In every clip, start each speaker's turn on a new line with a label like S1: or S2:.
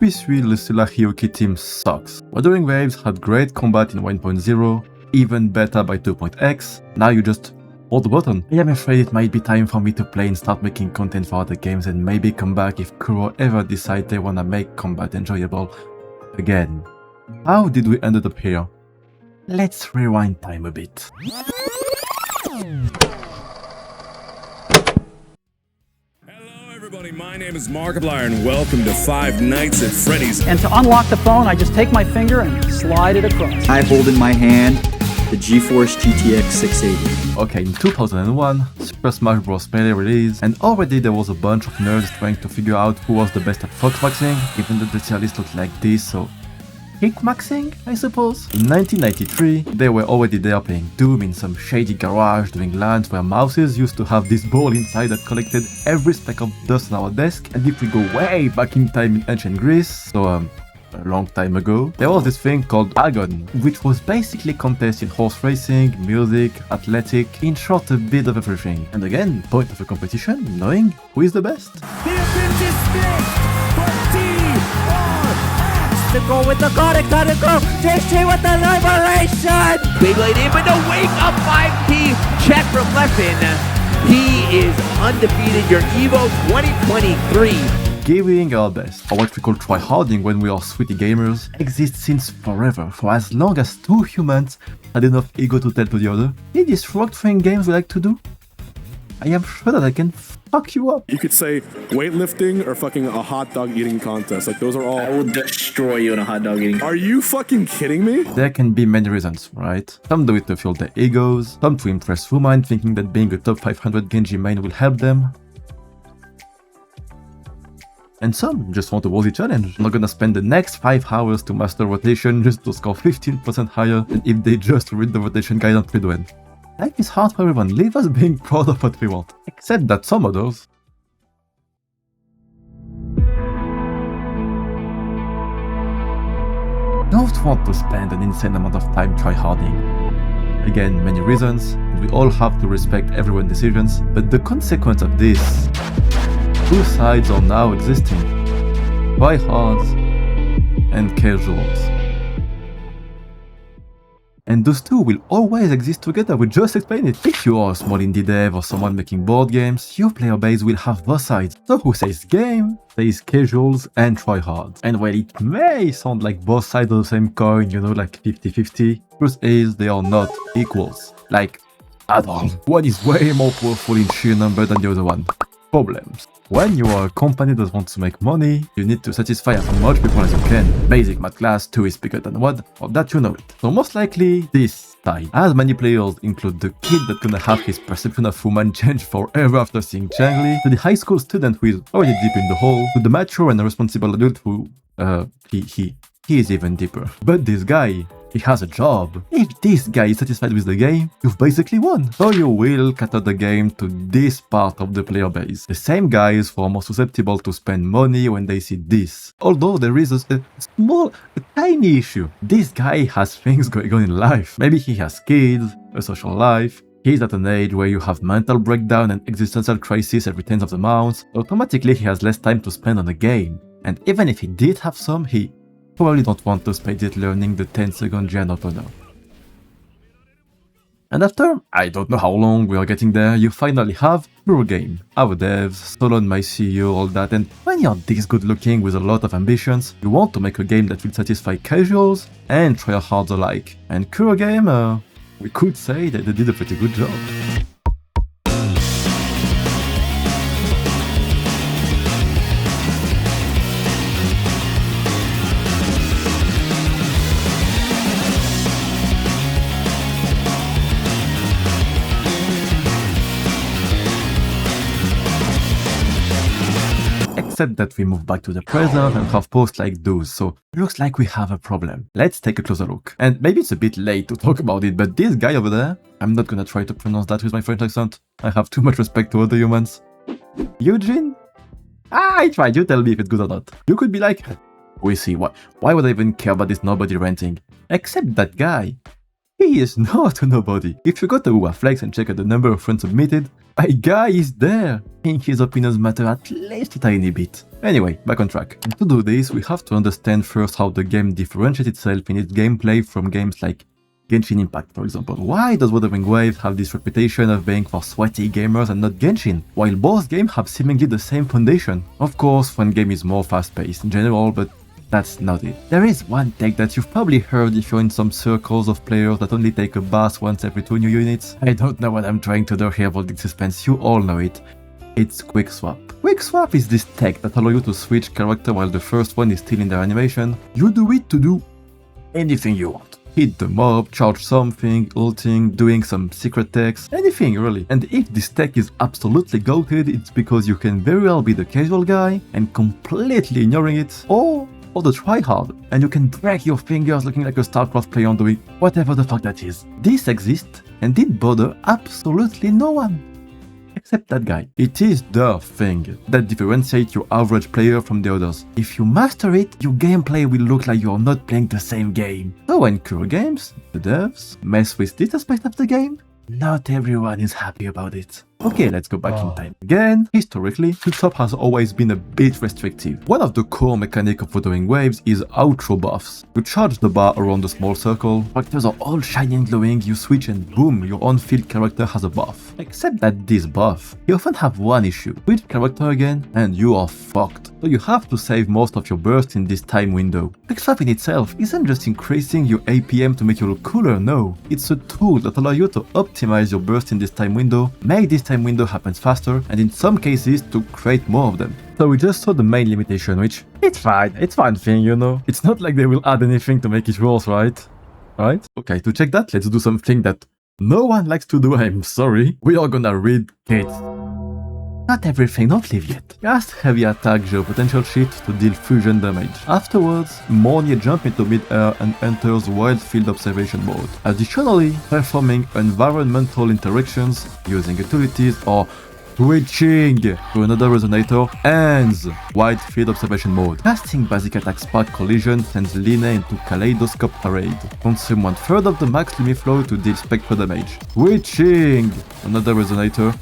S1: 3-3 Litteraly team sucks. Wuthering Waves had great combat in 1.0, even better by 2.x, now you just hold the button. I am afraid it might be time for me to play and start making content for other games and maybe come back if Kuro ever decide they wanna make combat enjoyable again. How did we end up here? Let's rewind time a bit.
S2: Hello everybody, my name is Markiplier and welcome to Five Nights at Freddy's.
S3: And to unlock the phone, I just take my finger and slide it across.
S4: I hold in my hand the GeForce GTX 680.
S1: Okay, in 2001, Super Smash Bros. Melee released, and already there was a bunch of nerds trying to figure out who was the best at foxmaxing, even though the tier list looked like this, so kickmaxing, I suppose? In 1993, they were already there playing Doom in some shady garage doing LANs where mouses used to have this ball inside that collected every speck of dust on our desk, and if we go way back in time in ancient Greece, so a long time ago, there was this thing called Agon, which was basically contests in horse racing, music, athletic, in short a bit of everything. And again, point of the competition, knowing who is the best.
S5: To go with the gotta go, JC with the liberation! Beyblade in with the wake up 5P check from Leffen. He is undefeated, your EVO 2023.
S1: Giving our best, or what we call tryharding when we are sweetie gamers, exists since forever, for as long as two humans had enough ego to tell to the other, in these rock-throwing games we like to do, I am sure that I can fuck you up.
S6: You could say weightlifting or fucking a hot dog eating contest. Like, those are all...
S7: I will destroy you in a hot dog eating.
S6: Are you fucking kidding me?
S1: There can be many reasons, right? Some do it to fuel their egos, some to impress women thinking that being a top 500 Genji main will help them, and some just want a worthy challenge. I'm not gonna spend the next 5 hours to master rotation just to score 15% higher than if they just read the rotation guide on prydwen. Life is hard for everyone, leave us being proud of what we want. Except that some others don't want to spend an insane amount of time tryharding. Again, many reasons, and we all have to respect everyone's decisions, but the consequence of this, two sides are now existing, tryhards and casuals. And those two will always exist together, we just explained it. If you are a small indie dev or someone making board games, your player base will have both sides. So who says game, says casuals and tryhards. And while it may sound like both sides of the same coin, you know, like 50-50, truth is they are not equals. Like, at all. One is way more powerful in sheer number than the other one. Problems. When you are a company that wants to make money, you need to satisfy as much people as you can. Basic math class, 2 is bigger than 1, or that you know it. So most likely, this side. As many players include the kid that's gonna have his perception of woman change forever after seeing Changli, to the high school student who is already deep in the hole, to the mature and responsible adult who, he is even deeper. But this guy, he has a job. If this guy is satisfied with the game, you've basically won. So you will cater the game to this part of the player base. The same guys who are more susceptible to spend money when they see this. Although there is a tiny issue. This guy has things going on in life. Maybe he has kids, a social life. He's at an age where you have mental breakdown and existential crisis every 10th of the month. Automatically he has less time to spend on the game. And even if he did have some, he probably don't want to spend it learning the 10-second gen opener. And after, I don't know how long we are getting there, you finally have your game. Our devs, Solon, my CEO, all that, and when you're this good looking with a lot of ambitions, you want to make a game that will satisfy casuals and tryhards alike. And Kuro game, we could say that they did a pretty good job. Except that we move back to the present and have posts like those, so looks like we have a problem. Let's take a closer look. And maybe it's a bit late to talk about it, but this guy over there, I'm not gonna try to pronounce that with my French accent. I have too much respect to other humans. Eugene? I tried, you tell me if it's good or not. You could be like, we see, why would I even care about this nobody renting? Except that guy. He is not a nobody. If you go to Wuwa Flex and check out the number of friends submitted, My guy is there. I think his opinions matter at least a tiny bit. Anyway, back on track. And to do this, we have to understand first how the game differentiates itself in its gameplay from games like Genshin Impact, for example. Why does Wuthering Waves have this reputation of being for sweaty gamers and not Genshin, while both games have seemingly the same foundation? Of course, one game is more fast-paced in general, but that's not it. There is one take that you've probably heard if you're in some circles of players that only take a bath once every 2 new units. I don't know what I'm trying to do here, building suspense, you all know it. It's Quickswap. Quickswap is this tech that allows you to switch character while the first one is still in their animation. You do it to do anything you want. Hit the mob, charge something, ulting, doing some secret techs, anything really. And if this tech is absolutely goated, it's because you can very well be the casual guy and completely ignoring it, or the tryhard, and you can break your fingers looking like a StarCraft player doing whatever the fuck that is. This exists and did bother absolutely no one. Except that guy. It is the thing that differentiates your average player from the others. If you master it, your gameplay will look like you are not playing the same game. So when Kuro Games, the devs, mess with this aspect of the game, not everyone is happy about it. Okay, let's go back in time. Again, historically, Quickswap has always been a bit restrictive. One of the core mechanics of Wuthering Waves is outro buffs. You charge the bar around a small circle, characters are all shiny and glowing, you switch and boom, your on-field character has a buff. Except that this buff, you often have one issue. Switch character again, and you are fucked. So you have to save most of your burst in this time window. Quickswap in itself isn't just increasing your APM to make you look cooler, no. It's a tool that allows you to optimize your burst in this time window, make this time window happens faster, and in some cases to create more of them. So we just saw the main limitation, which it's one thing, you know. It's not like they will add anything to make it worse, right? Right? Okay, to check that, let's do something that no one likes to do, I'm sorry. We are gonna read Kate. Not everything, don't leave yet. Cast heavy attack geopotential shift to deal fusion damage. Afterwards, Mornier jump into mid-air and enters wild field observation mode. Additionally, performing environmental interactions using utilities or switching to another resonator ends wide field observation mode. Casting basic attack spark collision sends Line into kaleidoscope parade. Consume 1/3 of the max limit flow to deal spectral damage. Switching another resonator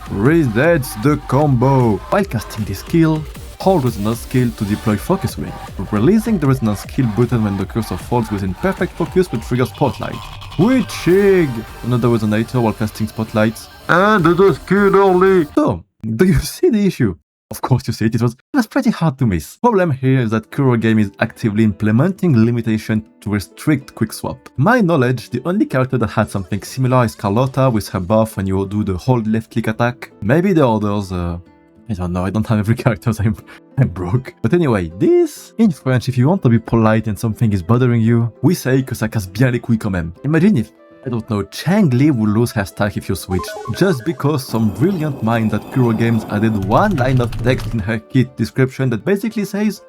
S1: resets the combo. While casting this skill, hold resonance skill to deploy focus ring. Releasing the resonance skill button when the cursor falls within perfect focus will trigger spotlight. Switching another resonator while casting spotlights, and the skill only. So, do you see the issue? Of course you see it, it was pretty hard to miss. Problem here is that Kuro Game is actively implementing limitation to restrict Quickswap. My knowledge, the only character that had something similar is Carlotta with her buff when you do the hold left click attack. Maybe the others, I don't know, I don't have every character, so I'm broke. But anyway, this, in French, if you want to be polite and something is bothering you, we say que ça casse bien les couilles quand même. Imagine if, I don't know, Chang Li would lose her stack if you switch, just because some brilliant mind at Kuro Games added one line of text in her kit description that basically says,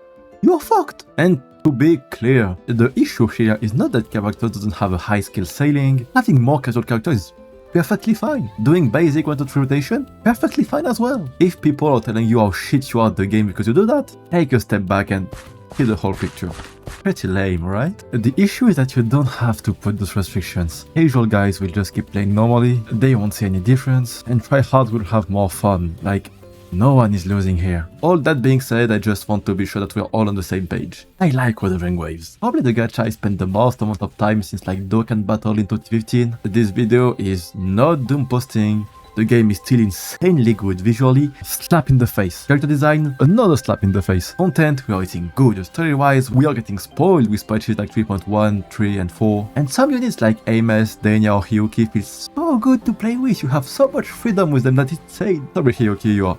S1: you're fucked! And to be clear, the issue here is not that character doesn't have a high skill ceiling, having more casual characters is perfectly fine. Doing basic 1-2-3 rotation, perfectly fine as well. If people are telling you how shit you are at the game because you do that, take a step back and see the whole picture. Pretty lame, right? The issue is that you don't have to put those restrictions. Casual guys will just keep playing normally, they won't see any difference, and tryhards will have more fun, like no one is losing here. All that being said, I just want to be sure that we're all on the same page. I like Wuthering Waves. Probably the gacha I spent the most amount of time since like Dokkan Battle in 2015. This video is not doom posting. The game is still insanely good visually, slap in the face. Character design, another slap in the face. Content, we are eating good. Story-wise, we are getting spoiled with patches like 3.1, 3 and 4. And some units like Amos, Dania or Hiyuki feel so good to play with. You have so much freedom with them that it's insane. Sorry Hiyuki,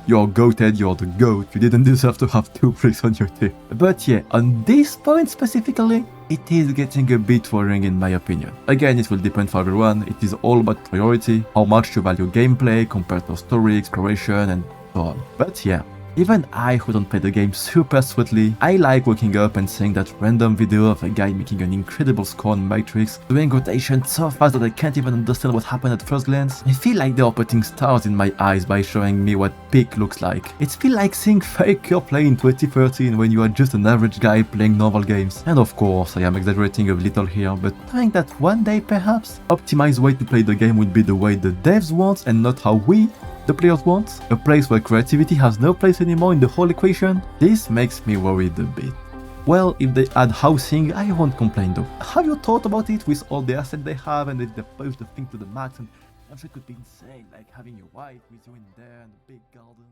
S1: you're goated, you're the goat, you didn't deserve to have 2 bricks on your team. But yeah, on this point specifically, it is getting a bit worrying in my opinion. Again, it will depend for everyone, it is all about priority, how much you value gameplay compared to story, exploration and so on. But yeah, Even I, who don't play the game super sweetly, I like waking up and seeing that random video of a guy making an incredible score on Matrix, doing rotation so fast that I can't even understand what happened at first glance. I feel like they are putting stars in my eyes by showing me what peak looks like. It feels like seeing Faker play in 2013 when you are just an average guy playing normal games. And of course, I am exaggerating a little here, but knowing that one day perhaps, optimized way to play the game will be the way the devs want and not how we, the players, want, a place where creativity has no place anymore in the whole equation. This makes me worried a bit. Well, if they add housing, I won't complain though. Have you thought about it with all the assets they have, and if they push the thing to the max, and I'm sure it could be insane, like having your wife with you in there and a big garden.